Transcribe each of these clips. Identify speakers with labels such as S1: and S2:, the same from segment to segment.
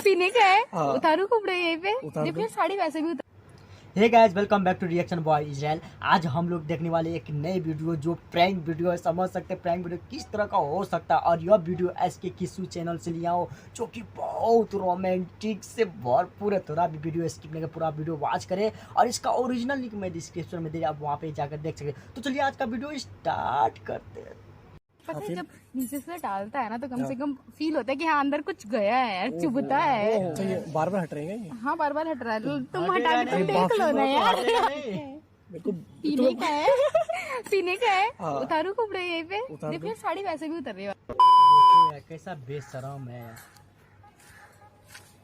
S1: पीने का है।
S2: हाँ।
S1: उतारू कपड़े यहीं पे।
S2: उतार
S1: देखो
S2: दो।
S1: साड़ी वैसे भी उतार।
S3: Hey guys, welcome back to reaction boy Israel. आज हम लोग देखने वाले एक नई वीडियो जो प्रैंक वीडियो है। समझ सकते हैं प्रैंक वीडियो किस तरह का हो सकता है। और यह वीडियो एसके किस्सू चैनल से लिया हो, जो कि बहुत रोमांटिक से भरपूर है। थोड़ा भी वीडियो स्किप नहीं कर, पूरा वीडियो वॉच करें। और इसका ओरिजिनल लिंक मैं डिस्क्रिप्शन में दे, आप वहाँ पे जाकर देख सकते। तो चलिए आज का वीडियो स्टार्ट करते हैं।
S1: पता है जब नीचे से डालता है ना तो कम से कम फील होता है कि हाँ अंदर कुछ गया है यार, चुभता है।
S2: अच्छा ये बार बार हट रहे हैं ये?
S1: हाँ बार बार हट रहा है। तुम हटा के तुम देख लो ना यार।
S2: मेरे को
S1: पीने का है। पीने का है।
S2: हाँ।
S1: उतारू कपड़े यहीं पे।
S2: उतार
S1: देखो साड़ी वैसे भी उतर रही है।
S3: देखो यार कैसा बेशरम है।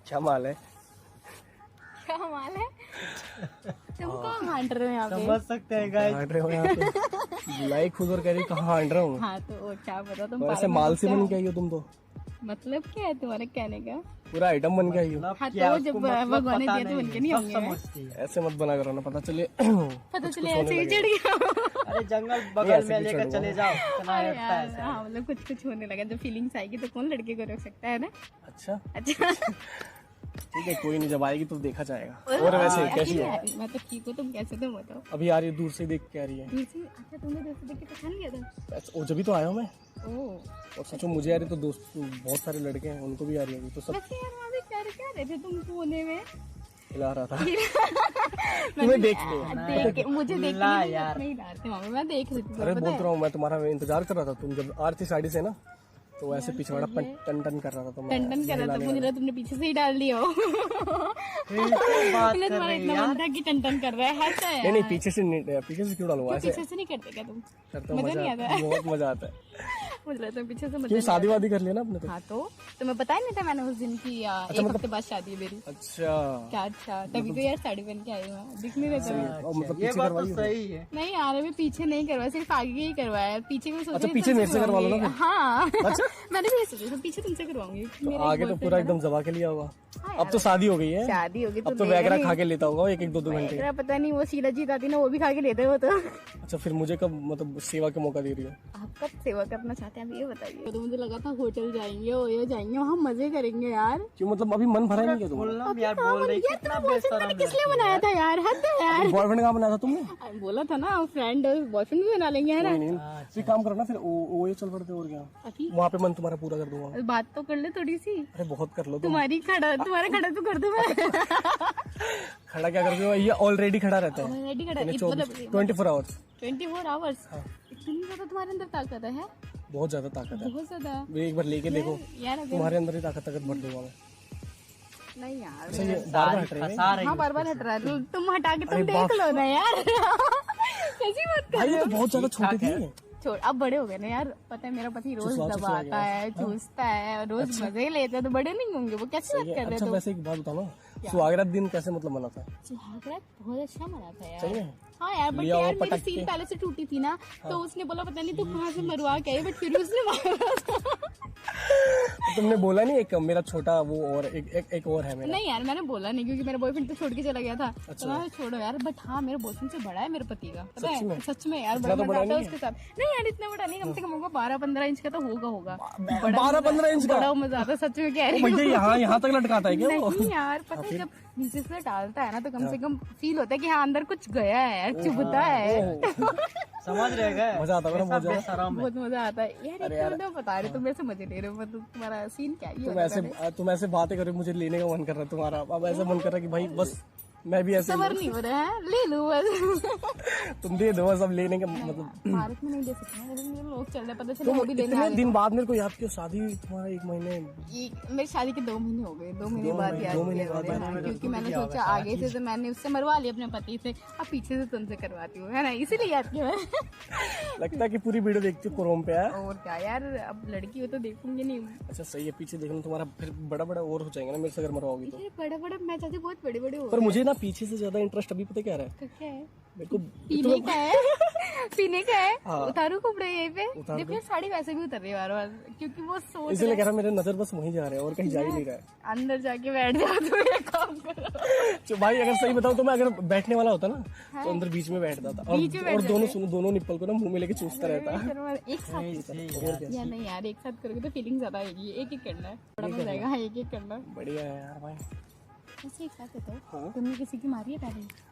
S2: क्या माल है?
S1: क्या माल है। तुम कहाँ हांट रहे हो यहाँ पे।
S3: समझ सकते हैं गाइस।
S2: हट रहे हो यहाँ पे? लाइक खुद और कह रही कहाँ हट रहा हूँ?
S1: हाँ तो क्या पता तुम
S2: वैसे
S1: पागल
S2: माल से
S1: हो
S2: बन
S1: क्या?
S2: के आई हो तुम तो।
S1: मतलब क्या है तुम्हारे कहने का।
S2: पूरा आइटम बन के आई हो।
S1: हाँ
S3: क्या
S1: तो
S3: उसको
S1: जब
S3: मतलब
S1: भगवान ने
S3: पता
S1: दिया तो बन के नहीं
S3: सब
S1: होंगे।
S3: समझती है।
S2: ऐसे मत बना करो ना, पता चले
S1: पता चले ऐसे ही चढ़ गया।
S3: अरे जंगल बगल
S2: ऐसे
S3: में
S2: भी
S3: लेकर
S2: चढ़ूंगा।
S3: चले जाओ, इतना
S1: अरे
S3: हटता है
S1: यार,
S3: ऐसा।
S1: हाँ मतलब कुछ कुछ होने लगा। जब फीलिंग्स आएगी तो कौन लड़के को रोक सकता है ना।
S2: अच्छा
S1: अच्छा
S2: ठीक है, कोई नहीं, जब आएगी तो देखा जाएगा। और वैसे कैसी
S1: अकेले
S2: है?
S1: आ रही, मैं तो ठीक हूँ। तुम कैसे तुम बताओ।
S2: अभी आ रही है, दूर से देख के आ रही है।
S1: दूर से अच्छा तुमने दूर से देख के पहचान लिया था।
S2: अच्छा, वो जब भी तो आया हूँ मैं।
S1: ओह
S2: और सोचो मुझे आ रही तो दोस्त बहुत सारे लड़के हैं, उनको भी आ रही होगी तो सब
S1: वैसे यार वहाँ पे क्या क्या रहे थे तुम कोने में।
S2: हिला रहा था तुम्हें देख के।
S1: देख के मुझे देख के
S3: हिला
S1: नहीं,
S3: यार।
S1: मैं ही डाल थी वहाँ पे। मैं देख रही थी
S2: अरे
S1: पता
S2: बोल
S1: है?
S2: रहा हूँ मैं, तुम्हारा इंतजार कर रहा था। तुम जब आ रही थी साइड से ना, तो ऐसे पिछवाड़ा टन टन कर रहा था। तो मैं
S1: टन कर रहा था। मुझे लगा तुमने पीछे से ही डाल दिया हो।
S3: क्या बात
S1: मैंने
S3: कर
S1: तुम्हारा
S3: रही है
S1: इतना
S3: यार।
S1: मन था कि टन कर रहा है। ऐसा है
S2: नहीं नहीं, पीछे से क्यों डालूंगा? ऐसे
S1: पीछे से नहीं करते क्या तुम।
S2: करता
S1: मजा नहीं
S2: मजा
S1: आता है।
S2: बहुत मजा आता है।
S1: मुझे लगता है पीछे से मजा
S2: क्यों,
S1: नहीं
S2: शादी वादी कर लिया ना अपने तो?
S1: आता। हाँ तो तुम्हें पता ही नहीं था मैंने उस दिन की एक हफ्ते बाद शादी है मेरी।
S2: अच्छा
S1: क्या अच्छा, तभी तो यार साड़ी पहन के आई हूँ। दिख नहीं रहा था।
S2: और मतलब
S3: ये
S2: पीछे
S3: बात तो
S2: करवाई हो?
S3: सही है।
S1: नहीं यार अभी पीछे नहीं करवाया, सिर्फ आगे ही करवाया। पीछे में सोचा
S2: अच्छा, पीछे मेरे से करवा लो ना फिर।
S1: हाँ
S2: अच्छा।
S1: मैंने भी ये सोचा था पीछे तुमसे करवाऊंगी।
S2: तो आगे तो पूरा एकदम जबा के लिया होगा।
S1: हाँ
S2: अब तो शादी हो गई है।
S1: शादी होगी
S2: अब तो वगैरह खा के लेता होगा एक एक दो घंटे।
S1: तेरा पता नहीं वो शीला जीत आती ना, वो भी खा के लेते हो तो।
S2: अच्छा, फिर मुझे कब मतलब सेवा का मौका दे रही हो?
S1: आप कब सेवा करना चाहते हैं आप ये बताइए। तो मुझे लगा था होटल जाएंगे और ये जाएंगे, वहाँ मजे करेंगे यार।
S2: क्यों, मतलब अभी मन भरा ही नहीं क्या तुम्हारा?
S3: बोलना यार, बोल रही
S1: यार
S3: कितना
S1: तुम्हें बॉयफ्रेंड
S3: बेशरम
S1: किस लिए बनाया था यार। हद है यार।
S2: बॉयफ्रेंड कहाँ बनाया था तुमने?
S1: बोला था ना फ्रेंड बॉयफ्रेंड भी बना लेंगे है ना।
S2: कोई नहीं, फिर काम करो ना, फिर वो ये चल पड़ते और क्या।
S1: अभी
S2: वहाँ पे मन तुम्हारा पूरा कर दूंगा।
S1: बात तो कर ले थोड़ी सी।
S2: अरे बहुत कर लो तुम।
S1: तुम्हारा खड़ा तो कर दूं मैं।
S2: खड़ा क्या कर दो, ये ऑलरेडी खड़ा रहता है।
S1: ऑलरेडी खड़ा
S2: मतलब
S1: मतलब
S2: 24 आवर्स।
S1: 24 आवर्स। इतनी ज्यादा तुम्हारे अंदर ताकत है।
S2: बहुत ज्यादा ताकत है।
S1: बहुत ज्यादा
S2: एक बार लेके देखो,
S1: यार। अगर
S2: तुम्हारे अंदर ही ताकत भर दूंगा मैं।
S1: नहीं यार
S2: अच्छा, ये बार बार हट रहे हैं?
S3: फंसा रही
S1: हाँ बार बार हट रहा है। तुम हटा के तुम देख लो ना यार। कैसी बात कर
S2: भाई
S1: रहे
S2: ये
S1: हो।
S2: तो बहुत ज्यादा छोटी थी।
S1: छोड़, अब बड़े हो गए ना यार। पता है मेरा पति रोज दबाता है, चूसता है, रोज मजे लेता है, तो बड़े नहीं होंगे वो। कैसी बात कर रहे
S2: अच्छा
S1: हो।
S2: वैसे एक बात बताओ ना, सुहागरात दिन कैसे मतलब मना था?
S1: सुहागरात बहुत अच्छा मना था यार।
S2: सही में?
S1: हाँ यार बट
S2: लिया और
S1: यार मेरी
S2: पटक
S1: सील
S2: के।
S1: पहले से टूटी थी ना, तो उसने बोला पता नहीं तू कहाँ से मरवा के आई, बट फिर उसने मारा।
S2: तो तुमने बोला नहीं एक मेरा छोटा वो और एक और है मेरा?
S1: नहीं यार मैंने बोला नहीं, क्योंकि मेरा बॉयफ्रेंड तो छोड़ के चला गया था। तो मैं छोड़ो यार। बट हाँ मेरे बॉयफ्रेंड से बड़ा है मेरे पति का, पता है। सच में यार बड़ा मजा आता है उसके साथ। नहीं यार इतना बड़ा नहीं, कम से कम होगा 12-15 इंच का तो होगा।
S2: 12-15 इंच का?
S1: बड़ा मजा आता है सच में, कह रही हूँ।
S2: भैया यहाँ तक लटकाता है क्या वो?
S1: नहीं यार पता है जब नीचे से डालता है ना तो कम से कम फील होता है कि हाँ अंदर कुछ गया है यार, चुभता है।
S3: समझ रहे गए।
S2: मजा आता है ना बहुत ज्यादा।
S3: बेशरम है।
S1: बहुत मजा आता है यार। एक तो मैं बता रही, तुम मेरे से मजे ले रहे हो। मतलब तुम्हारा सीन क्या है ये
S2: तुम ऐसे बातें करो, मुझे लेने का मन कर रहा है तुम्हारा। अब ऐसा मन कर रहा है कि भाई बस मैं भी ऐसे
S1: सबर नहीं हो रहा है, ले लूं बस।
S2: तुम दे दो बस, अब लेने का मतलब।
S1: पार्क में नहीं दे सकते ना, लेकिन ये लोग चल रहे, पता चले
S2: तुम
S1: वो भी लेने आ
S2: इतने
S1: गए।
S2: दिन बाद मेरे को याद किया, शादी तुम्हारा 1 महीने।
S1: मेरी शादी के 2 महीने हो गए। 2 महीने बाद याद
S2: 2 महीने
S1: किया
S2: बाद
S1: मैंने, हाँ, क्योंकि मैंने सोचा आगे से तो मैंने उससे मरवा लिया अपने पति से, अब पीछे से तुमसे करवाती हूँ, है ना, इसीलिए याद किया मैं।
S2: लगता है कि पूरी वीडियो देखती हूँ क्रोम पे है।
S1: और क्या यार, अब लड़की हो तो देखूंगी नहीं।
S2: अच्छा सही है, पीछे देखना तुम्हारा फिर बड़ा बड़ा और हो जाएगा ना मेरे से अगर मरवाओगी तो।
S1: बड़ा बड़ा मैं चाहती बहुत बड़े बड़े हो।
S2: पर मुझे ना पीछे से ज्यादा इंटरेस्ट अभी पता क्या रहा है
S1: क्या है?
S2: मेरे को?
S1: पीने का है। पीने का है।
S2: हाँ।
S1: उतारू कपड़े यहीं पे।
S2: उतार
S1: देखो
S2: दो।
S1: यार, साड़ी वैसे भी उतर रही है बार बार, क्योंकि वो सोच
S2: इसलिए
S1: रहा
S2: कह रहा मेरे नजर बस वहीं जा रहे हैं और कहीं जा ही नहीं रहा है।
S1: है, अंदर जाके बैठ जाओ तो ये काम करो।
S2: तो भाई अगर सही बताऊं तो मैं अगर बैठने वाला होता ना तो अंदर बीच में बैठता था
S1: बीच में बैठ
S2: और दोनों
S1: जाते।
S2: सुनो दोनों निप्पल को ना मुंह में लेके चूसता रहता।
S1: एक साथ
S2: और क्या?
S1: या नहीं यार, एक साथ करोगे तो फीलिंग ज्यादा आएगी। एक एक करना है, बड़ा मजा आएगा। हाँ, एक एक करना है।
S2: बढ़िया है यार भाई।
S1: वैसे एक साथ है तो
S2: हाँ।
S1: तुमने किसी की मारी है पहले?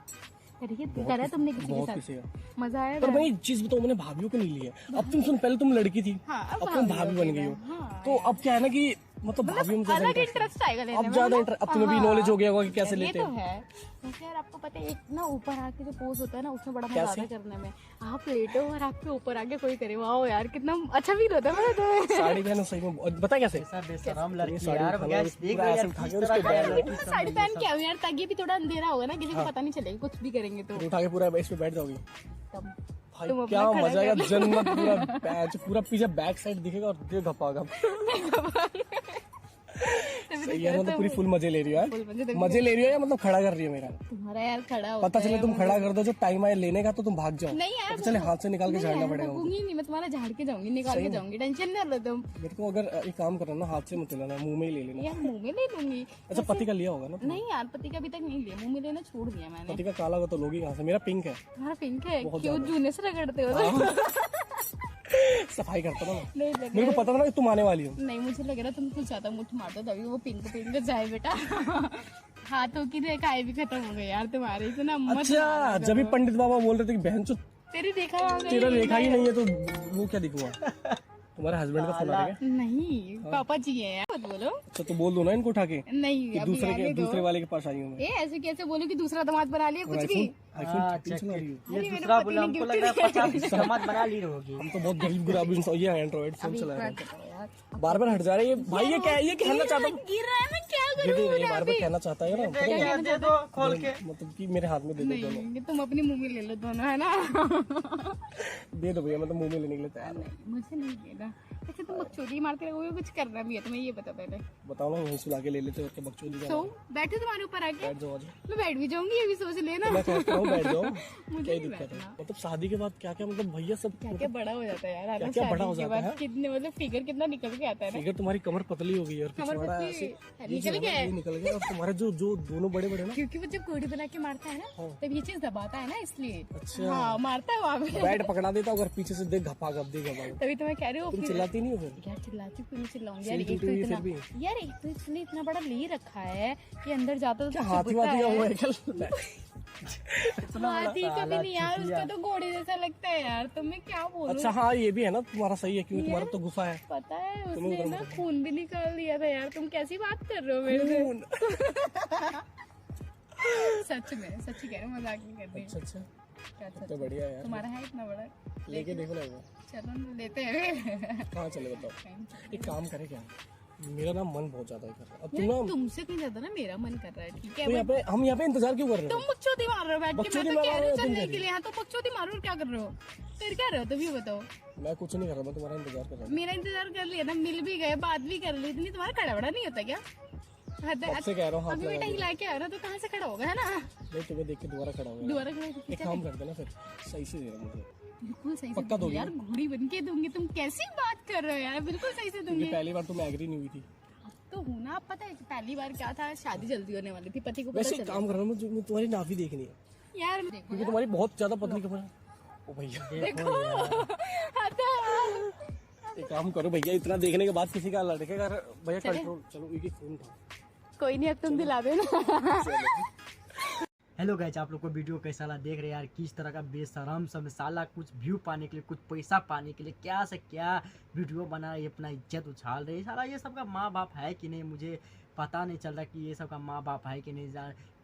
S1: करा है तुमने किसी के
S2: बहुत
S1: साथ?
S2: किसी का।
S1: मजा आया
S2: पर
S1: था?
S2: मैं एक चीज बताऊं, मैंने भाभियों को नहीं लिया। अब तुम सुन, पहले तुम लड़की थी,
S1: हाँ,
S2: अब तुम भाभी बन गई हो।
S1: हाँ,
S2: तो अब क्या है ना कि मतलब भाभी में ज्यादा
S1: अलग
S2: interest है।
S1: इंटरेस्ट आएगा लेने
S2: अब
S1: में,
S2: ज्यादा
S1: है ना?
S2: इंटरेस्ट, अब तुम्हें भी
S1: हाँ।
S2: नॉलेज हो गया होगा कि कैसे
S1: ये
S2: लेते
S1: तो
S2: हैं।
S1: है। वैसे यार आपको पता है, एक ना ऊपर आके जो पोज होता है ना, उसमें बड़ा मजा
S2: कैसे?
S1: आता है करने में। आप लेटो और आपके ऊपर आके कोई करे, वाह यार कितना अच्छा फील होता है। मुझे
S2: साड़ी पहनो सही में, और बता कैसे?
S3: ऐसा बेशरम लड़की
S2: साड़ी
S3: यार,
S2: उठाओ,
S3: guys, देख
S2: पूरा
S3: लो
S2: ऐसे
S3: यार
S2: उठा
S3: किस
S2: के
S3: तरह
S2: उसके
S3: का
S2: बैग
S3: है
S2: में
S3: लड़की
S1: तो साड़ी पहन के आओ यार, ताकि भी थोड़ा अंधेरा होगा ना, किसी को पता नहीं चलेगा कुछ भी करेंगे तो।
S2: उठा के पूरा इस पे बैठ जाओगी
S1: तब
S2: भाई,
S1: तुम अपना
S2: क्या
S1: खड़ा
S2: मजा आएगा।
S1: कर लो।
S2: जन्नत पूरा बैच, पूरा पीछे बैक साइड दिखेगा और ये घपा सही है, मतलब पूरी फुल मजे ले रही हो यार।
S1: फुल मजे तो
S2: मजे ले रही हो या मतलब खड़ा कर रही हो मेरा?
S1: तुम्हारा यार खड़ा होता
S2: पता चले
S1: है,
S2: तुम खड़ा कर दो, जो टाइम आए लेने का तो तुम भाग जाओ।
S1: नहीं यार,
S2: पता चले हाथ से निकाल के झाड़ना
S1: यार,
S2: पड़ेगा।
S1: भगूंगी नहीं मैं, तुम्हारा झाड़ के जाऊंगी, निकाल के जाऊंगी, टेंशन नहीं लो तुम।
S2: मेरे को अगर एक काम करना ना, हाथ से मत लेना, मुंह में ही ले लेना।
S1: यार मुंह में ले लूंगी।
S2: अच्छा पति का लिया होगा ना?
S1: नहीं यार, पति का अभी तक नहीं लिया, मुंह में लेना छोड़ दिया मैंने।
S2: पति का काला का तो लोगी कहाँ से? मेरा पिंक है।
S1: तुम्हारा पिंक है,
S2: बहुत
S1: क्यों
S2: ज्यादा।
S1: जूने से रगड़ते हो?
S2: सफाई करता था मैं।
S1: नहीं लग
S2: मेरे को पता था ना कि तुम आने वाली हो।
S1: नहीं, मुझे लग रहा तुम कुछ ज्यादा मुठ मारते हो, तभी वो पिंक पिंक जाए बेटा। हाथों की रेखाएं भी खत्म हो गई यार तुम्हारे, इतना मत
S2: अच्छा,
S1: मारा
S2: जब भी
S1: करो।
S2: पंडित बाबा बोल रहे थे कि बहन चो
S1: तेरी रेखा आ गई।
S2: तेरा रेखा ही नहीं है तो वो क्या दिखूंगा? तुम्हारे हस्बैंड का फोन आ गया?
S1: नहीं, पापा जी है यार, मत बोलो।
S2: अच्छा तो बोल दो ना इनको उठा के
S1: नहीं
S2: कि
S1: अभी आने दो।
S2: दूसरे वाले के पास आई हूँ मैं।
S1: ए ऐसे कैसे बोलो कि दूसरा दामाद बना लिया कुछ भी?
S2: आईफोन
S3: हाँ,
S2: 13 चला रही हो।
S3: ये
S1: अरे मेरे
S3: दूसरा
S1: पति
S3: बोला,
S1: ने
S3: हमको
S1: गिफ्ट
S3: लग रहा है
S1: दिया।
S3: 50 दामाद बना ली रहोगी।
S2: हम तो बहुत गरीब गुराब इंसान, ये एंड्रॉइड फोन
S1: अभी
S2: चला
S1: एक
S2: रहे
S1: बात
S2: हैं।
S1: बताओ यार,
S2: बार बार हट जा रहे हैं ये भाई। ये कहना चाहता हूँ,
S1: गिर रहा है, मैं क्या
S2: ये
S1: करूं?
S2: नहीं, बार बार कहना चाहता है ना, पता है?
S3: दे दो खोल के।
S2: मतलब कि मेरे हाथ में दे दो दोनों।
S1: नहीं, तुम अपनी मुंह में ले लो दोनों, है ना?
S2: दे दो भैया, मैं तो मुंह में लेने के लिए तैयार हूँ।
S1: नहीं, मुझे नहीं लेना। अच्छा तुम बकचोदी मारते रहोगे, कुछ करना भी है तुम्हें, ये बता पहले।
S2: बताओ ना, वहीं सुला के ले लेते हो बकचोदी का।
S1: सो बैठो तुम्हारे ऊपर आके,
S2: बैठ जाओ आज।
S1: मैं बैठ भी जाऊंगी, ये भी सोच लेना।
S2: मैं कहता हूँ बैठ जाओ,
S1: मुझे
S2: क्या ही
S1: नहीं
S2: दिक्कत है?
S1: बैठना।
S2: मतलब शादी के बाद क्या क्या मतलब भैया सब
S1: क्या क्या बड़ा हो जाता है यार, आना
S2: क्या बड़ा हो
S1: शादी के
S2: जाता
S1: बाद
S2: है?
S1: कितने मतलब फिगर कितना निकल के आता है ना।
S2: फिगर तुम्हारी कमर पतली हो गई है और
S1: कमर
S2: पिछवाड़ा
S1: पतली
S2: ऐसे
S1: है,
S2: ये जो
S1: निकल
S2: है ना,
S1: गया है।
S2: ये निकल गया। और तुम्हारे जो जो दोनों बड़े बड़े ना,
S1: क्योंकि वो जब घोड़ी बना के मारता है ना,
S2: हाँ।
S1: तब ये चीज दबाता है ना, इसलिए।
S2: अच्छा।
S1: हाँ, मारता है वहाँ पे।
S2: बैट पकड़ा देता अगर पीछे से देख घपा घप दे घपा।
S1: तभी तो मैं कह रही हूँ
S2: तुम
S1: फिर-
S2: चिल्लाती नहीं हो फिर?
S1: यार चिल्लाती क्यों नहीं चिल्लाऊंगी यार,
S2: सही
S1: एक तो
S2: टूटी हुई
S1: इतना
S2: फिर भी।
S1: यार, एक तो इसने इतना बड़ा ले रखा है कि अंदर जाता तो
S2: क्या
S1: कुछ
S2: हाथी
S1: चुभता
S2: वाथी का
S1: है।
S2: हुआ है क्या?
S1: हाथी कभी नहीं यार, उसका तो घोड़े जैसा लगता है यार, तुम्हें क्या बोलूं।
S2: अच्छा हाँ, ये भी है ना तुम्हारा, सही है क्योंकि तुम्हारा तो गुफा है।
S1: पता है
S2: तुम्हें
S1: उसने
S2: उधर
S1: ना
S2: मत
S1: खून भी निकाल दिया था यार, तुम कैसी बात कर रहे हो मेरे से?
S2: खून।
S1: सच में, सच्ची कह रहे हो, मजाक नहीं कर रही।
S2: अच्छा अच्छा,
S1: क्या सच?
S2: तो बढ़िया है यार।
S1: तुम्हारा है इतना बड़ा?
S2: लेके देखो ना एक बार।
S1: चलो ना, लेते हैं।
S2: कहाँ चले बताओ? एक काम करे क्या, मेरा ना मन बहुत ज्यादा है कर रहा। अब तुम
S1: यार,
S2: ना
S1: तुमसे कहीं ज्यादा ना मेरा मन कर रहा है, ठीक है?
S2: तो यहाँ पे हम यहाँ पे इंतजार क्यों कर रहे
S1: तुम
S2: हो?
S1: बकचोदी मार रहे हो बैठ के, मैं
S2: बकचोदी
S1: तो
S2: मार
S1: कह
S2: रहे
S1: रही
S2: हो
S1: हूँ
S2: तुम
S1: चलने
S2: कह
S1: के लिए। हाँ तो बकचोदी मारो और क्या कर रहे हो? फिर क्या रहे हो, तुम ये बताओ।
S2: मैं कुछ नहीं कर रहा, मैं तुम्हारा इंतजार कर रहा
S1: मेरा इंतजार कर लिया ना, मिल भी गए, बात भी कर ली, इतनी तुम्हारा खड़ा बड़ा नहीं होता क्या? हद है।
S2: हूँ। आपसे कह रहा हूँ हाथ
S1: अभी
S2: लगा
S1: बेटा
S2: के।
S1: हिला के आ रहा तो कहाँ से खड़ा होगा, है ना?
S2: नहीं तुम्हें देख के दोबारा खड़ा हो गया।
S1: दोबारा खड़ा होके
S2: एक काम कर देना फिर, सही से दे रहा मुझे,
S1: बिल्कुल सही से
S2: पक्का
S1: दूंगी
S2: दोगे
S1: यार, घोड़ी बन के दूंगी। तुम कैसी बात कर रहे हो यार, बिल्कुल सही से
S2: क्योंकि
S1: दूंगी।
S2: पहली बार तुम एग्री नहीं हुई थी।
S1: तो हूँ ना, अब पता है कि पहली बार क्या था, शादी जल्दी होने वाली थी, पति को पता
S2: वैसे एक
S1: चला।
S2: काम कर रहा हूँ, मुझे तुम्हारी नाभि देखनी है
S1: यार देखो
S2: क्योंकि तुम्हारी बहुत ज्यादा पतली कमर है। ओ भैया
S1: देखो हद है।
S2: एक काम करो भैया, इतना देखने के बाद किसी का लड़के का भैया
S1: चले।
S2: कंट्रोल, चलो एक फोन था।
S1: कोई नहीं, अब तुम दिला देना।
S3: हेलो गाइस, आप लोग को वीडियो कैसा लगा देख रहे हैं यार, किस तरह का बेशरम सब साला कुछ व्यू पाने के लिए, कुछ पैसा पाने के लिए क्या से क्या वीडियो बना रही है, अपना इज्जत उछाल रही है। साला ये सबका माँ बाप है कि नहीं, मुझे पता नहीं चल रहा कि ये सबका माँ बाप है कि नहीं,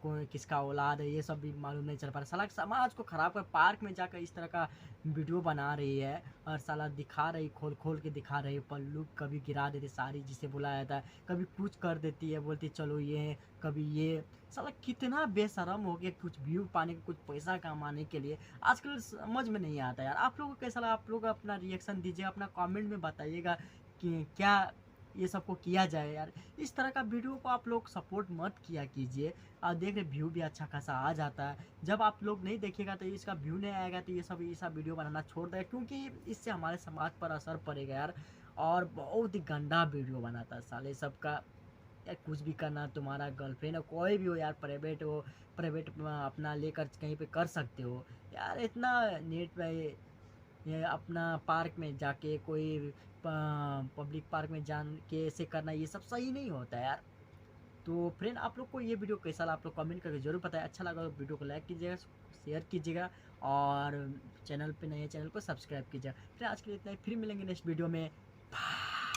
S3: कौन किसका औलाद है, ये सब भी मालूम नहीं चल पा रहा। साला समाज को खराब कर पार्क में जाकर इस तरह का वीडियो बना रही है और साला दिखा रही, खोल खोल के दिखा रही है। पल्लू कभी गिरा देती साड़ी जिसे बुलाया जाता है, कभी कुछ कर देती है, बोलती चलो ये, कभी ये। साला कितना बेशरम हो गया, कुछ व्यू पाने के, कुछ पैसा कमाने के लिए। आजकल समझ में नहीं आता यार। आप लोगों को कैसा लगा, आप लोग अपना रिएक्शन दीजिए, अपना कमेंट में बताइएगा कि क्या ये सबको किया जाए यार। इस तरह का वीडियो को आप लोग सपोर्ट मत किया कीजिए। आप देख रहे व्यू भी अच्छा खासा आ जाता है। जब आप लोग नहीं देखिएगा तो इसका व्यू नहीं आएगा तो ये सब वीडियो बनाना छोड़ देगा, क्योंकि इससे हमारे समाज पर असर पड़ेगा यार। और बहुत ही गंदा वीडियो बनाता है साले सबका यार। कुछ भी करना, तुम्हारा गर्लफ्रेंड हो कोई भी हो यार, प्राइवेट हो, प्राइवेट अपना लेकर कहीं पे कर सकते हो यार। इतना नेट पे ये अपना पार्क में जाके कोई पब्लिक पार्क में जान के ऐसे करना, ये सब सही नहीं होता यार। तो फ्रेंड आप लोग को ये वीडियो कैसा लगा आप लोग कमेंट करके जरूर बताएं। अच्छा लगा तो वीडियो को लाइक कीजिएगा, शेयर कीजिएगा और चैनल पे नए चैनल को सब्सक्राइब कीजिएगा। फिर आज के लिए इतना ही, फिर मिलेंगे नेक्स्ट वीडियो में।